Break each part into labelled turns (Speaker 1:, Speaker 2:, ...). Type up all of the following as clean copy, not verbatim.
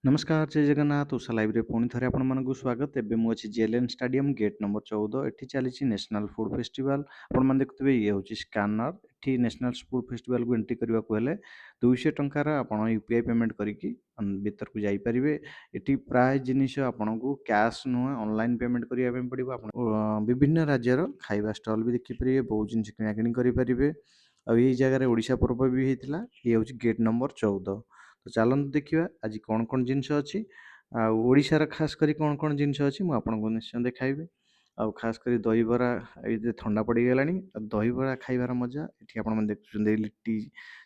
Speaker 1: नमस्कार जय जगन्नाथ उषा लाइव रे पुणी थे आपको स्वागत एवं मुझे जेएलएन स्टाडियम गेट नंबर 14 एटी चली नेशनल फूड फेस्टिवल आपण देखुए ये हूँ स्कानर एटी नेशनल फूड फेस्टिवल को एंट्री करने को हेले 200 टंकार आप यूपीआई पेमेंट करके भीतर को जापारे ये प्राय जिनिस आपन को कैश नुहे ऑनलाइन पेमेंट करने पड़ो आप विभिन्न राज्यर खाଇବା स्टल भी देखिपारे बहुत जिन किणाकिणी करेंगे आ जगार ओडिशा पर्व भी होता ये हूँ गेट नंबर 14 तो चलते देखा आज कौन कौन जिनस अच्छी आशार खास कर कौन कौन जिनस अच्छी मुझे निश्चय देखाइबी आउ खास कर दहीबरा ये ठंडा पड़गला दहीबरा खाइबार मजा ये आप देखुं लिट्टी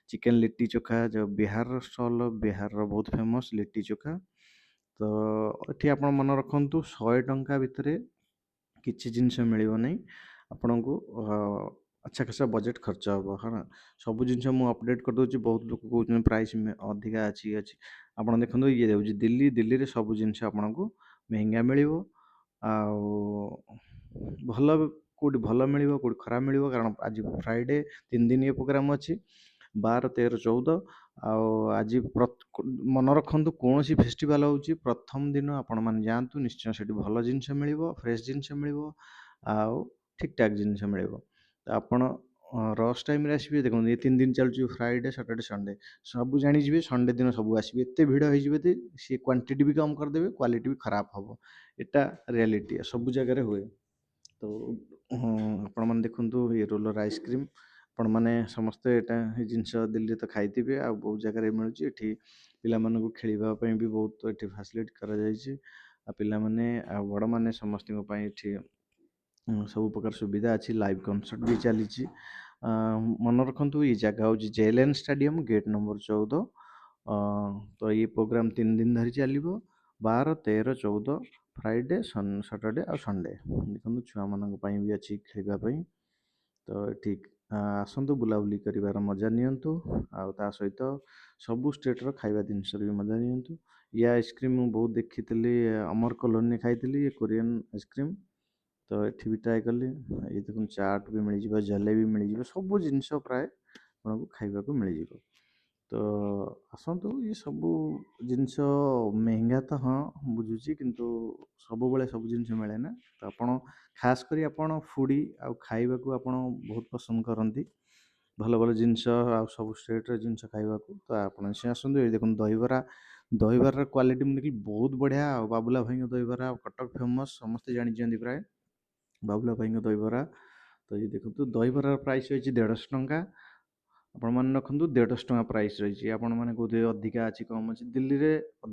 Speaker 1: चिकेन लिट्टी चोखा जो बिहार स्टल बिहार बहुत फेमस लिट्टी चोखा तो ये आप मन रखु 100 टंका भितर किसी जिनस मिल नहीं आपन को अच्छा खासा बजेट खर्च हम हाँ सब जिन मुझे अपडेट कर दूसरी बहुत लोग कहते प्राइस अधिका अच्छी अच्छी आप देखो ये देखिए दिल्ली दिल्ली रे सब जिनस आपन को महंगा मिल भल कौट भल मिल कौट खराब मिल कारण आज फ्राइडे 3 दिन ये प्रोग्राम अच्छी 12 13 14 आज मन रखु कौन सी फेस्टिवल हो प्रथम दिन आपण मैंने जातु निश्चय से भल जिनस मिल फ्रेश जिनस मिल ठीक ठाक जिनस मिल ଆପଣ ରସ୍ ଟାଇମ୍ରେ ଆସିବେ ଦେଖନ୍ତୁ ଏ 3 ଦିନ ଚାଲୁଛି ଫ୍ରାଇଡେ ସାଟର୍ଡେ ସଣ୍ଡେ ସବୁ ଜାଣିଯିବେ ସଣ୍ଡେ ଦିନ ସବୁ ଆସିବେ ଏତେ ଭିଡ଼ ହେଇଯିବେ ଯେ ସିଏ କ୍ୱାଣ୍ଟିଟି ବି କମ୍ କରିଦେବେ କ୍ୱାଲିଟି ବି ଖରାପ ହେବ ଏଟା ରିଆଲିଟି ସବୁ ଜାଗାରେ ହୁଏ ତ ଆପଣମାନେ ଦେଖନ୍ତୁ ଏ ରୋଲର ଆଇସ୍କ୍ରିମ୍ ଆପଣମାନେ ସମସ୍ତେ ଏଟା ଏ ଜିନିଷ ଦିଲ୍ଲୀରେ ତ ଖାଇଥିବେ ଆଉ ବହୁତ ଜାଗାରେ ମିଳୁଛି ଏଠି ପିଲାମାନଙ୍କୁ ଖେଳିବା ପାଇଁ ବି ବହୁତ ଏଠି ଫାସିଲିଟି କରାଯାଇଛି ଆଉ ପିଲାମାନେ ଆଉ ବଡ଼ମାନେ ସମସ୍ତଙ୍କ ପାଇଁ ଏଠି ସବୁ ପ୍ରକାର ସୁବିଧା ଅଛି ଲାଇଭ୍ କନସର୍ଟ ବି ଚାଲିଛି मन रखु ये जगह हूँ जेएलएन स्टाडियम गेट नंबर 14 तो ये प्रोग्राम 3 दिन धरी चलो 12 13 14 फ्राइडे सैटरडे आ संडे देखो छुआ मान भी अच्छी खेलवाई तो ठीक आसतु बुलाबुली कर मजा नियंतु आ सहित सबू स्टेट्र खाଇବା जिनस भी मजा नियंतु ये आइसक्रीम बहुत देखी अमर कॉलोनी खाई कोरियन आइसक्रीम तो ये भी ट्राए कली ये देखो चाट भी मिल जाए जलेबी मिल जाए सब जिनस प्राय आपको खाइबा मिल जाए तो आसतु ये सब जिनस महंगा तो हाँ बुझुची किंतु सब बेले सब जिनस मिले ना तो आप खास करी आपन फूडी आ खाइबा को आप बहुत पसंद करती भल भल जिनस आ सब स्टेट्र जिनस खाइबा तो आप आसतु ये देखो दहीबरा दहीबार क्वालिटी मुझे देखिए बहुत बढ़िया बाबुला भाई दहीबरा कटक फेमस समस्ते जानी प्राय बाबुला भाई दहीबरा तो ये देखो दहीबरार प्राइस रही 150 टंका आपण मैंने रखु 150 टंका प्राइस रही आपण मैंने कौन अधिका अच्छी कम अच्छी दिल्ली रे